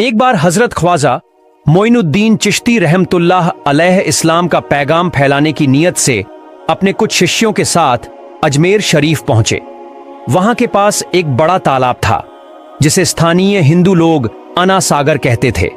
एक बार हजरत ख्वाजा मोइनुद्दीन चिश्ती रहमतुल्लाह अलैह इस्लाम का पैगाम फैलाने की नीयत से अपने कुछ शिष्यों के साथ अजमेर शरीफ पहुंचे। वहां के पास एक बड़ा तालाब था जिसे स्थानीय हिंदू लोग अना सागर कहते थे।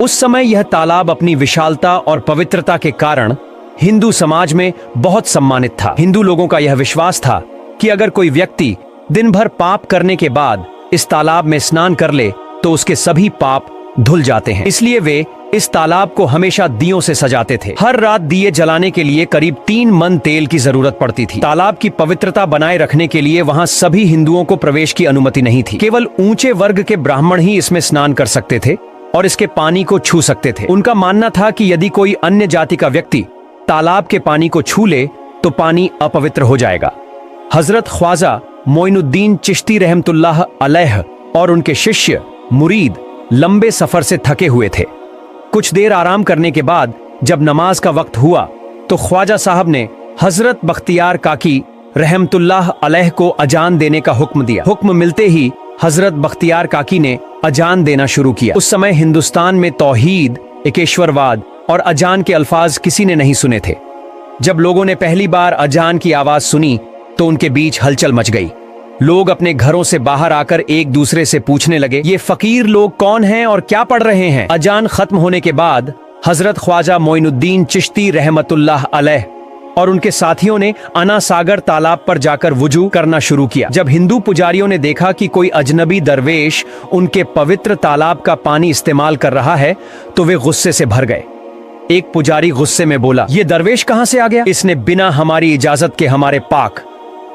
उस समय यह तालाब अपनी विशालता और पवित्रता के कारण हिंदू समाज में बहुत सम्मानित था। हिंदू लोगों का यह विश्वास था कि अगर कोई व्यक्ति दिन भर पाप करने के बाद इस तालाब में स्नान कर ले तो उसके सभी पाप धुल जाते हैं। इसलिए वे इस तालाब को हमेशा दियों से सजाते थे। हर रात दिए जलाने के लिए करीब 3 मन तेल की जरूरत पड़ती थी। तालाब की पवित्रता बनाए रखने के लिए वहां सभी हिंदुओं को प्रवेश की अनुमति नहीं थी। केवल ऊंचे वर्ग के ब्राह्मण ही इसमें स्नान कर सकते थे और इसके पानी को छू सकते थे। उनका मानना था कि यदि कोई अन्य जाति का व्यक्ति तालाब के पानी को छू ले तो पानी अपवित्र हो जाएगा। हजरत ख्वाजा मोइनुद्दीन चिश्ती रहमतुल्लाह अलैह और उनके शिष्य मुरीद लंबे सफर से थके हुए थे। कुछ देर आराम करने के बाद जब नमाज का वक्त हुआ तो ख्वाजा साहब ने हजरत बख्तियार काकी रहमतुल्लाह अलैह को अजान देने का हुक्म दिया। हुक्म मिलते ही हजरत बख्तियार काकी ने अजान देना शुरू किया। उस समय हिंदुस्तान में तौहीद, एकेश्वरवाद और अजान के अल्फाज किसी ने नहीं सुने थे। जब लोगों ने पहली बार अजान की आवाज सुनी तो उनके बीच हलचल मच गई। लोग अपने घरों से बाहर आकर एक दूसरे से पूछने लगे, ये फकीर लोग कौन हैं और क्या पढ़ रहे हैं। अजान खत्म होने के बाद हजरत ख्वाजा मोइनुद्दीन चिश्ती रहमतुल्लाह अलैह और उनके साथियों ने अना सागर तालाब पर जाकर वुजू करना शुरू किया। जब हिंदू पुजारियों ने देखा कि कोई अजनबी दरवेश उनके पवित्र तालाब का पानी इस्तेमाल कर रहा है तो वे गुस्से से भर गए। एक पुजारी गुस्से में बोला, ये दरवेश कहां से आ गया? इसने बिना हमारी इजाजत के हमारे पाक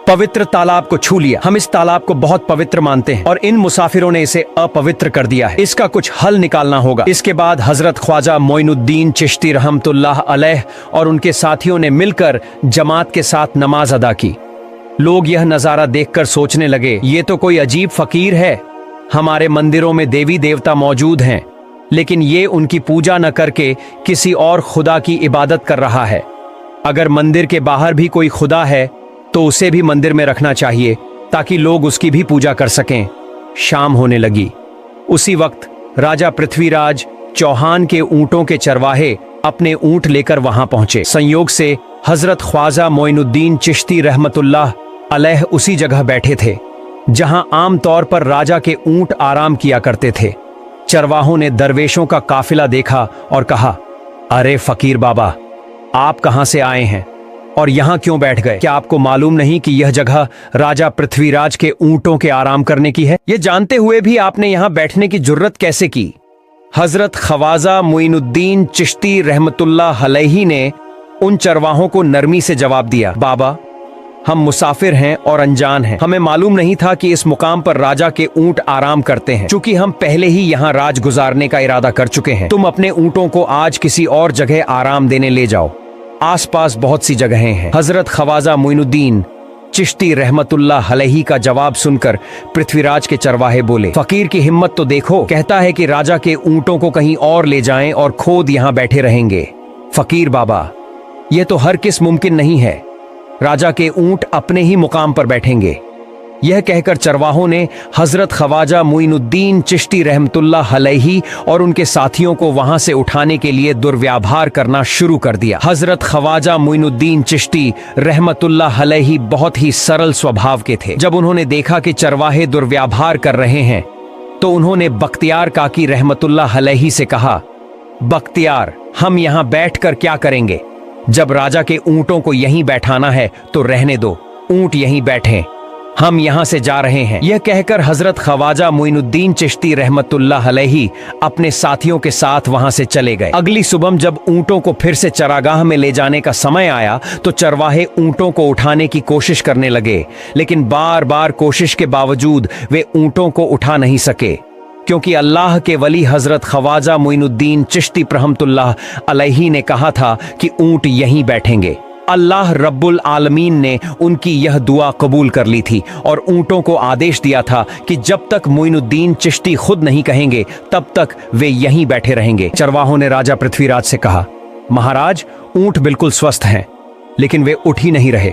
पवित्र तालाब को छू लिया। हम इस तालाब को बहुत पवित्र मानते हैं और इन मुसाफिरों ने इसे अपवित्र कर दिया है। इसका कुछ हल निकालना होगा। इसके बाद हजरत ख्वाजा मोइनुद्दीन चिश्ती रहमतुल्लाह अलैह और उनके साथियों ने मिलकर जमात के साथ नमाज अदा की। लोग यह नजारा देखकर सोचने लगे, ये तो कोई अजीब फकीर है। हमारे मंदिरों में देवी देवता मौजूद हैं, लेकिन ये उनकी पूजा न करके किसी और खुदा की इबादत कर रहा है। अगर मंदिर के बाहर भी कोई खुदा है तो उसे भी मंदिर में रखना चाहिए ताकि लोग उसकी भी पूजा कर सकें। शाम होने लगी। उसी वक्त राजा पृथ्वीराज चौहान के ऊंटों के चरवाहे अपने ऊंट लेकर वहां पहुंचे। संयोग से हजरत ख्वाजा मोइनुद्दीन चिश्ती रहमतुल्लाह अलैह उसी जगह बैठे थे जहां आमतौर पर राजा के ऊंट आराम किया करते थे। चरवाहों ने दरवेशों का काफिला देखा और कहा, अरे फकीर बाबा, आप कहां से आए हैं और यहाँ क्यों बैठ गए? क्या आपको मालूम नहीं कि यह जगह राजा पृथ्वीराज के ऊंटों के आराम करने की है? ये जानते हुए भी आपने यहाँ बैठने की जुर्रत कैसे की? हजरत ख्वाजा मोइनुद्दीन चिश्ती रहमतुल्लाह अलैही ने उन चरवाहों को नरमी से जवाब दिया, बाबा, हम मुसाफिर हैं और अनजान हैं। हमें मालूम नहीं था कि इस मुकाम पर राजा के ऊंट आराम करते हैं। चूंकि हम पहले ही यहाँ राज गुजारने का इरादा कर चुके हैं, तुम अपने ऊंटों को आज किसी और जगह आराम देने ले जाओ। आसपास बहुत सी जगहें हैं। हजरत ख्वाजा मोइनुद्दीन चिश्ती रहमतुल्लाह अलैही का जवाब सुनकर पृथ्वीराज के चरवाहे बोले, फकीर की हिम्मत तो देखो, कहता है कि राजा के ऊंटों को कहीं और ले जाएं और खुद यहाँ बैठे रहेंगे। फकीर बाबा, यह तो हर किस मुमकिन नहीं है। राजा के ऊंट अपने ही मुकाम पर बैठेंगे। यह कहकर चरवाहों ने हजरत ख्वाजा मोइनुद्दीन चिश्ती रहमतुल्लाह अलैही और उनके साथियों को वहां से उठाने के लिए दुर्व्यवहार करना शुरू कर दिया। हजरत ख्वाजा मोइनुद्दीन चिश्ती रहमतुल्लाह अलैही बहुत ही सरल स्वभाव के थे। जब उन्होंने देखा कि चरवाहे दुर्व्यवहार कर रहे हैं तो उन्होंने बख्तियार काकी रहमतुल्लाह अलैही से कहा, बख्तियार, हम यहाँ बैठकर क्या करेंगे? जब राजा के ऊंटों को यहीं बैठाना है तो रहने दो, ऊंट यहीं बैठें, हम यहां से जा रहे हैं। यह कहकर हजरत ख्वाजा मोइनुद्दीन चिश्ती रहमतुल्लाह अलैही अपने साथियों के साथ वहां से चले गए। अगली सुबह जब ऊंटों को फिर से चरागाह में ले जाने का समय आया तो चरवाहे ऊंटों को उठाने की कोशिश करने लगे, लेकिन बार बार कोशिश के बावजूद वे ऊंटों को उठा नहीं सके, क्योंकि अल्लाह के वली हजरत ख्वाजा मोइनुद्दीन चिश्ती रहमतुल्लाह अलैही ने कहा था कि ऊंट यहीं बैठेंगे। अल्लाह रब्बुल आलमीन ने उनकी यह दुआ कबूल कर ली थी और ऊंटों को आदेश दिया था कि जब तक मोइनुद्दीन चिश्ती खुद नहीं कहेंगे तब तक वे यहीं बैठे रहेंगे। चरवाहों ने राजा पृथ्वीराज से कहा, महाराज, ऊंट बिल्कुल स्वस्थ हैं, लेकिन वे उठ ही नहीं रहे।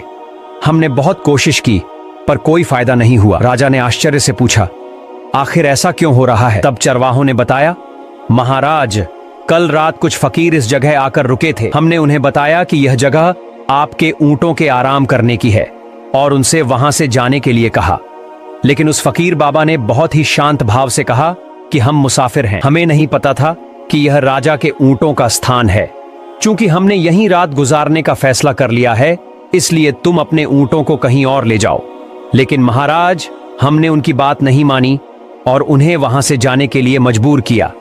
हमने बहुत कोशिश की पर कोई फायदा नहीं हुआ। राजा ने आश्चर्य से पूछा, आखिर ऐसा क्यों हो रहा है? तब चरवाहों ने बताया, महाराज, कल रात कुछ फकीर इस जगह आकर रुके थे। हमने उन्हें बताया कि यह जगह आपके ऊंटों के आराम करने की है और उनसे वहां से जाने के लिए कहा। लेकिन उस फकीर बाबा ने बहुत ही शांत भाव से कहा कि हम मुसाफिर हैं, हमें नहीं पता था कि यह राजा के ऊंटों का स्थान है। चूंकि हमने यहीं रात गुजारने का फैसला कर लिया है, इसलिए तुम अपने ऊंटों को कहीं और ले जाओ। लेकिन महाराज, हमने उनकी बात नहीं मानी और उन्हें वहां से जाने के लिए मजबूर किया।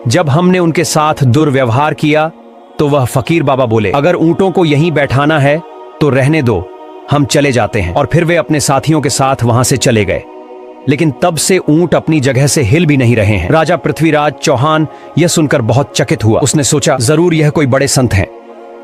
जब हमने उनके साथ दुर्व्यवहार किया तो वह फकीर बाबा बोले, अगर ऊंटों को यहीं बैठाना है तो रहने दो, हम चले जाते हैं। और फिर वे अपने साथियों के साथ वहां से चले गए। लेकिन तब से ऊंट अपनी जगह से हिल भी नहीं रहे हैं। राजा पृथ्वीराज चौहान यह सुनकर बहुत चकित हुआ। उसने सोचा, जरूर यह कोई बड़े संत हैं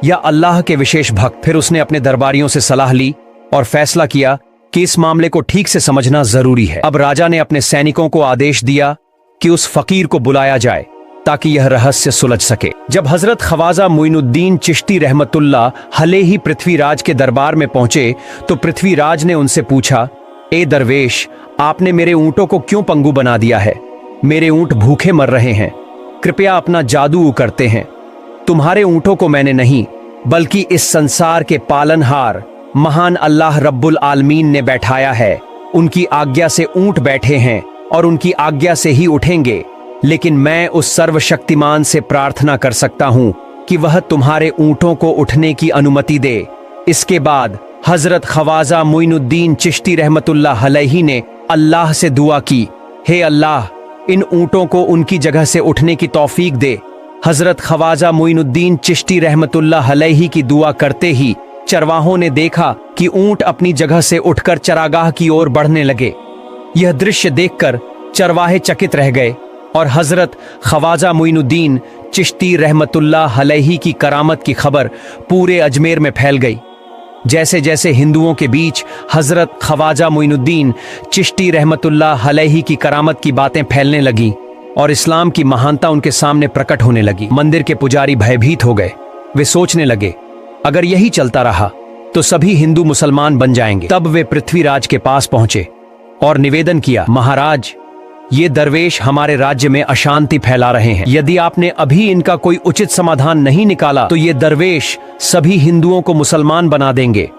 या अल्लाह के विशेष भक्त। फिर उसने अपने दरबारियों से सलाह ली और फैसला किया कि इस मामले को ठीक से समझना जरूरी है। अब राजा ने अपने सैनिकों को आदेश दिया कि उस फकीर को बुलाया जाए ताकि यह रहस्य सुलझ सके। जब हजरत ख्वाजा मोइनुद्दीन चिश्ती रहमतुल्लाह हले ही पृथ्वीराज के दरबार में पहुंचे तो पृथ्वीराज ने उनसे पूछा, ए दरवेश, आपने मेरे ऊंटों को क्यों पंगु बना दिया है? मेरे ऊंट भूखे मर रहे हैं, कृपया अपना जादू करते हैं। तुम्हारे ऊंटों को मैंने नहीं, बल्कि इस संसार के पालनहार महान अल्लाह रब्बुल आलमीन ने बैठाया है। उनकी आज्ञा से ऊंट बैठे हैं और उनकी आज्ञा से ही उठेंगे। लेकिन मैं उस सर्वशक्तिमान से प्रार्थना कर सकता हूं कि वह तुम्हारे ऊंटों को उठने की अनुमति दे। इसके बाद हजरत ख्वाजा मोइनुद्दीन चिश्ती रहमतुल्लाह अलैहि ने अल्लाह से दुआ की, हे अल्लाह, इन ऊंटों को उनकी जगह से उठने की तौफीक दे। हजरत ख्वाजा मोइनुद्दीन चिश्ती रहमतुल्लाह अलैहि की दुआ करते ही चरवाहों ने देखा कि ऊंट अपनी जगह से उठकर चरागाह की ओर बढ़ने लगे। यह दृश्य देखकर चरवाहे चकित रह गए और हजरत ख्वाजा मोइनुद्दीन चिश्ती रहमतुल्लाह अलैहि की करामत की खबर पूरे अजमेर में फैल गई। जैसे जैसे हिंदुओं के बीच हजरत ख्वाजा मोइनुद्दीन चिश्ती रहमतुल्लाह अलैहि की करामत की बातें फैलने लगीं और इस्लाम की महानता उनके सामने प्रकट होने लगी, मंदिर के पुजारी भयभीत हो गए। वे सोचने लगे, अगर यही चलता रहा तो सभी हिंदू मुसलमान बन जाएंगे। तब वे पृथ्वीराज के पास पहुंचे और निवेदन किया, महाराज, ये दरवेश हमारे राज्य में अशांति फैला रहे हैं। यदि आपने अभी इनका कोई उचित समाधान नहीं निकाला तो ये दरवेश सभी हिंदुओं को मुसलमान बना देंगे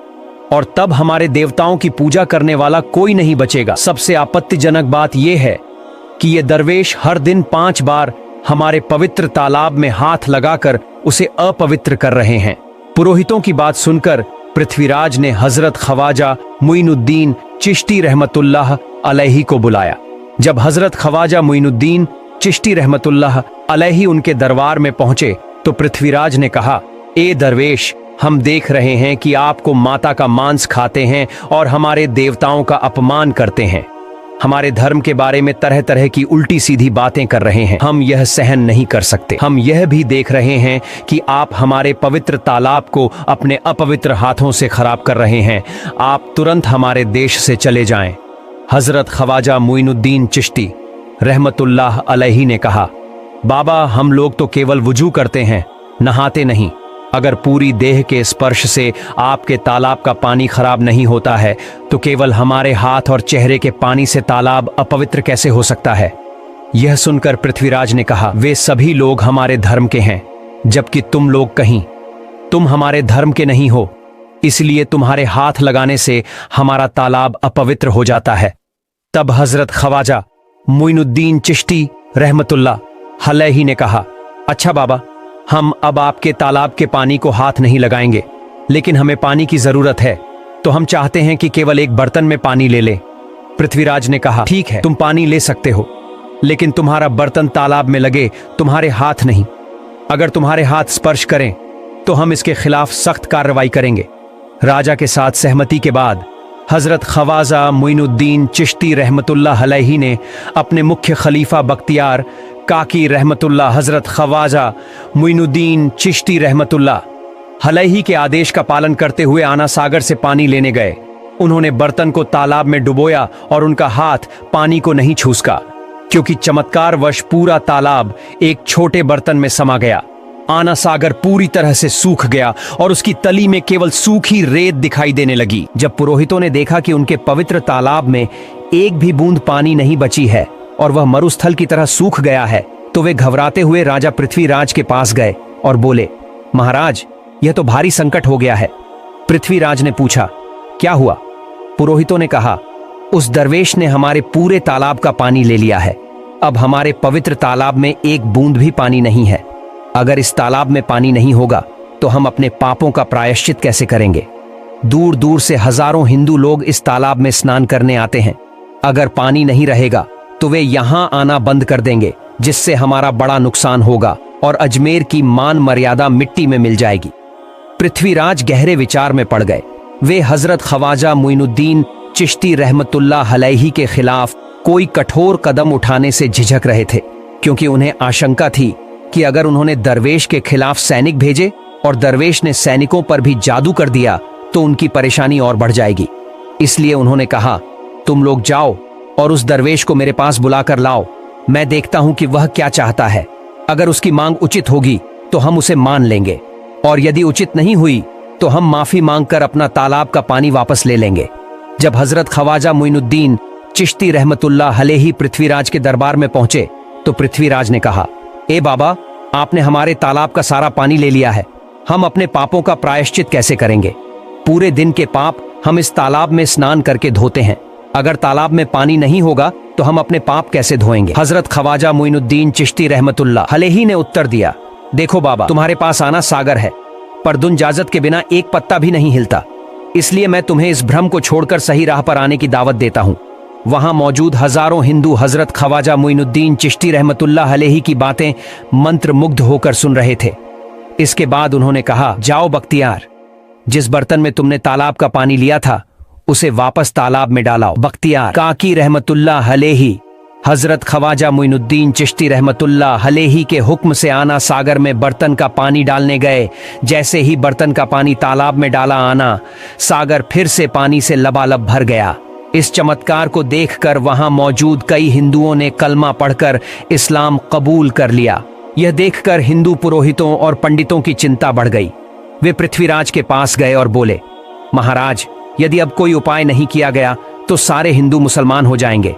और तब हमारे देवताओं की पूजा करने वाला कोई नहीं बचेगा। सबसे आपत्तिजनक बात यह है कि ये दरवेश हर दिन 5 बार हमारे पवित्र तालाब में हाथ लगाकर उसे अपवित्र कर रहे हैं। पुरोहितों की बात सुनकर पृथ्वीराज ने हजरत ख्वाजा मोइनुद्दीन चिश्ती रहमतुल्लाह अलैहि को बुलाया। जब हजरत ख्वाजा मोइनुद्दीन चिश्ती रहमतुल्लाह अलैहि उनके दरबार में पहुंचे तो पृथ्वीराज ने कहा, ए दरवेश, हम देख रहे हैं कि आपको माता का मांस खाते हैं और हमारे देवताओं का अपमान करते हैं। हमारे धर्म के बारे में तरह तरह की उल्टी सीधी बातें कर रहे हैं। हम यह सहन नहीं कर सकते। हम यह भी देख रहे हैं कि आप हमारे पवित्र तालाब को अपने अपवित्र हाथों से खराब कर रहे हैं। आप तुरंत हमारे देश से चले जाएं। हजरत ख्वाजा मोइनुद्दीन चिश्ती रहमतुल्लाह अलैहि ने कहा, बाबा, हम लोग तो केवल वुजू करते हैं, नहाते नहीं। अगर पूरी देह के स्पर्श से आपके तालाब का पानी खराब नहीं होता है तो केवल हमारे हाथ और चेहरे के पानी से तालाब अपवित्र कैसे हो सकता है? यह सुनकर पृथ्वीराज ने कहा, वे सभी लोग हमारे धर्म के हैं, जबकि तुम लोग कहीं, तुम हमारे धर्म के नहीं हो, इसलिए तुम्हारे हाथ लगाने से हमारा तालाब अपवित्र हो जाता है। तब हजरत ख्वाजा मोइनुद्दीन चिश्ती रहमतुल्लाह अलैहि ने कहा, अच्छा बाबा, हम अब आपके तालाब के पानी को हाथ नहीं लगाएंगे, लेकिन हमें पानी की जरूरत है, तो हम चाहते हैं कि केवल एक बर्तन में पानी ले लें। पृथ्वीराज ने कहा, ठीक है, तुम पानी ले सकते हो, लेकिन तुम्हारा बर्तन तालाब में लगे, तुम्हारे हाथ नहीं। अगर तुम्हारे हाथ स्पर्श करें तो हम इसके खिलाफ सख्त कार्रवाई करेंगे। राजा के साथ सहमति के बाद हजरत ख्वाजा मोइनुद्दीन चिश्ती रहमतुल्लाह अलैहि ने अपने मुख्य खलीफा बख्तियार काकी रहमतुल्लाह हजरत ख्वाजा मोइनुद्दीन चिश्ती रहमतुल्लाह अलैहि के आदेश का पालन करते हुए आना सागर से पानी लेने गए। उन्होंने बर्तन को तालाब में डुबोया और उनका हाथ पानी को नहीं छूसका, क्योंकि चमत्कारवश पूरा तालाब एक छोटे बर्तन में समा गया। आना सागर पूरी तरह से सूख गया और उसकी तली में केवल सूखी रेत दिखाई देने लगी। जब पुरोहितों ने देखा कि उनके पवित्र तालाब में एक भी बूंद पानी नहीं बची है और वह मरुस्थल की तरह सूख गया है, तो वे घबराते हुए राजा पृथ्वीराज के पास गए और बोले, महाराज, यह तो भारी संकट हो गया है। पृथ्वीराज ने पूछा, क्या हुआ? पुरोहितों ने कहा, उस दरवेश ने हमारे पूरे तालाब का पानी ले लिया है। अब हमारे पवित्र तालाब में एक बूंद भी पानी नहीं है। अगर इस तालाब में पानी नहीं होगा तो हम अपने पापों का प्रायश्चित कैसे करेंगे? दूर दूर से हजारों हिंदू लोग इस तालाब में स्नान करने आते हैं। अगर पानी नहीं रहेगा तो वे यहां आना बंद कर देंगे, जिससे हमारा बड़ा नुकसान होगा और अजमेर की मान मर्यादा मिट्टी में मिल जाएगी। पृथ्वीराज गहरे विचार में पड़ गए। वे हजरत ख्वाजा मोइनुद्दीन चिश्ती रहमतुल्लाह अलैहि के खिलाफ कोई कठोर कदम उठाने से झिझक रहे थे, क्योंकि उन्हें आशंका थी कि अगर उन्होंने दरवेश के खिलाफ सैनिक भेजे और दरवेश ने सैनिकों पर भी जादू कर दिया तो उनकी परेशानी और बढ़ जाएगी। इसलिए उन्होंने कहा, तुम लोग जाओ और उस दरवेश को मेरे पास बुलाकर लाओ। मैं देखता हूं कि वह क्या चाहता है। अगर उसकी मांग उचित होगी तो हम उसे मान लेंगे, और यदि उचित नहीं हुई तो हम माफी मांगकर अपना तालाब का पानी वापस ले लेंगे। जब हजरत ख्वाजा मोइनुद्दीन चिश्ती रहमतुल्लाह अलैहि पृथ्वीराज के दरबार में पहुंचे तो पृथ्वीराज ने कहा, ए बाबा, आपने हमारे तालाब का सारा पानी ले लिया है। हम अपने पापों का प्रायश्चित कैसे करेंगे? पूरे दिन के पाप हम इस तालाब में स्नान करके धोते हैं। अगर तालाब में पानी नहीं होगा तो हम अपने पाप कैसे धोएंगे? हजरत ख्वाजा मोइनुद्दीन चिश्ती रहमतुल्लाह अलैहि ने उत्तर दिया, देखो बाबा, तुम्हारे पास आना सागर है, पर दुनजाजत के बिना एक पत्ता भी नहीं हिलता। इसलिए मैं तुम्हें इस भ्रम को छोड़कर सही राह पर आने की दावत देता हूँ। वहां मौजूद हजारों हिंदू हजरत ख्वाजा मोइनुद्दीन चिश्ती रहमतुल्लाह अलैहि की बातें मंत्रमुग्ध होकर सुन रहे थे। इसके बाद उन्होंने कहा, जाओ बख्तियार, जिस बर्तन में तुमने तालाब का पानी लिया था उसे वापस तालाब में डालाओ। बख्तियार काकी रहमतुल्लाह अलैहि हजरत ख्वाजा मोइनुद्दीन चिश्ती रहमतुल्लाह अलैहि के हुक्म से आना सागर में बर्तन का पानी डालने गए। जैसे ही बर्तन का पानी तालाब में डाला आना, सागर फिर से पानी से लबालब भर गया। इस चमत्कार को देखकर वहां मौजूद कई हिंदुओं ने कलमा पढ़कर इस्लाम कबूल कर लिया। यह देखकर हिंदू पुरोहितों और पंडितों की चिंता बढ़ गई। वे पृथ्वीराज के पास गए और बोले, महाराज, यदि अब कोई उपाय नहीं किया गया तो सारे हिंदू मुसलमान हो जाएंगे।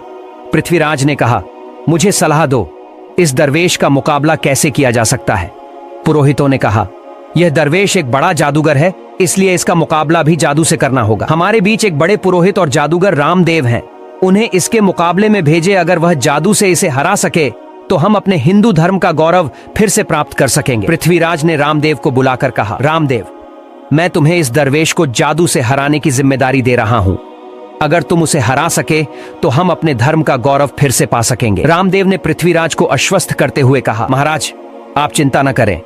पृथ्वीराज ने कहा, मुझे सलाह दो, इस दरवेश का मुकाबला कैसे किया जा सकता है? पुरोहितों ने कहा, यह दरवेश एक बड़ा जादूगर है, इसलिए इसका मुकाबला भी जादू से करना होगा। हमारे बीच एक बड़े पुरोहित और जादूगर रामदेव हैं, उन्हें इसके मुकाबले में भेजे। अगर वह जादू से इसे हरा सके तो हम अपने हिंदू धर्म का गौरव फिर से प्राप्त कर सकेंगे। पृथ्वीराज ने रामदेव को बुलाकर कहा, रामदेव, मैं तुम्हें इस दरवेश को जादू से हराने की जिम्मेदारी दे रहा हूं। अगर तुम उसे हरा सके तो हम अपने धर्म का गौरव फिर से पा सकेंगे। रामदेव ने पृथ्वीराज को आश्वस्त करते हुए कहा, महाराज, आप चिंता न करें,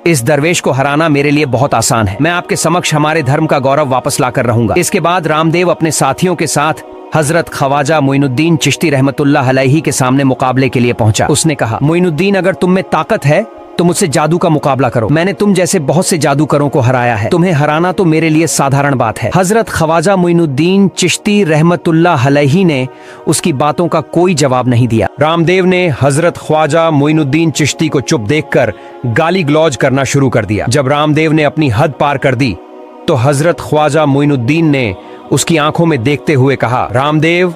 इस दरवेश को हराना मेरे लिए बहुत आसान है। मैं आपके समक्ष हमारे धर्म का गौरव वापस लाकर रहूंगा। इसके बाद रामदेव अपने साथियों के साथ हजरत ख्वाजा मोइनुद्दीन चिश्ती रहमतुल्लाह अलैहि के सामने मुकाबले के लिए पहुंचा। उसने कहा, मोइनुद्दीन, अगर तुम में ताकत है तो मुझसे जादू का मुकाबला करो। मैंने तुम जैसे बहुत से जादूगरों को हराया है, तुम्हें हराना तो मेरे लिए साधारण बात है। हजरत ख्वाजा मोइनुद्दीन चिश्ती रहमतुल्लाह अलैहि ने उसकी बातों का कोई जवाब नहीं दिया। रामदेव ने हजरत ख्वाजा मोइनुद्दीन चिश्ती को चुप देखकर गाली गलौज करना शुरू कर दिया। जब रामदेव ने अपनी हद पार कर दी तो हजरत ख्वाजा मोइनुद्दीन ने उसकी आंखों में देखते हुए कहा, रामदेव,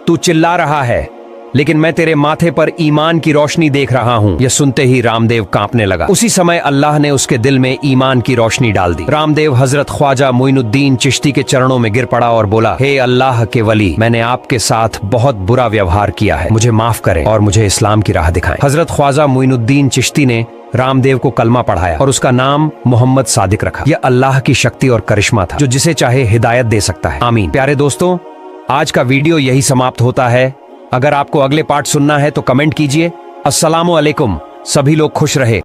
तू चिल्ला रहा है, लेकिन मैं तेरे माथे पर ईमान की रोशनी देख रहा हूँ। यह सुनते ही रामदेव कांपने लगा। उसी समय अल्लाह ने उसके दिल में ईमान की रोशनी डाल दी। रामदेव हजरत ख्वाजा मोइनुद्दीन चिश्ती के चरणों में गिर पड़ा और बोला, हे अल्लाह के वली, मैंने आपके साथ बहुत बुरा व्यवहार किया है, मुझे माफ करें और मुझे इस्लाम की राह दिखाएं। हजरत ख्वाजा मोइनुद्दीन चिश्ती ने रामदेव को कलमा पढ़ाया और उसका नाम मोहम्मद सादिक रखा। यह अल्लाह की शक्ति और करिश्मा था, जो जिसे चाहे हिदायत दे सकता है। आमीन। प्यारे दोस्तों, आज का वीडियो यही समाप्त होता है। अगर आपको अगले पार्ट सुनना है तो कमेंट कीजिए। अस्सलामु अलैकुम। सभी लोग खुश रहे।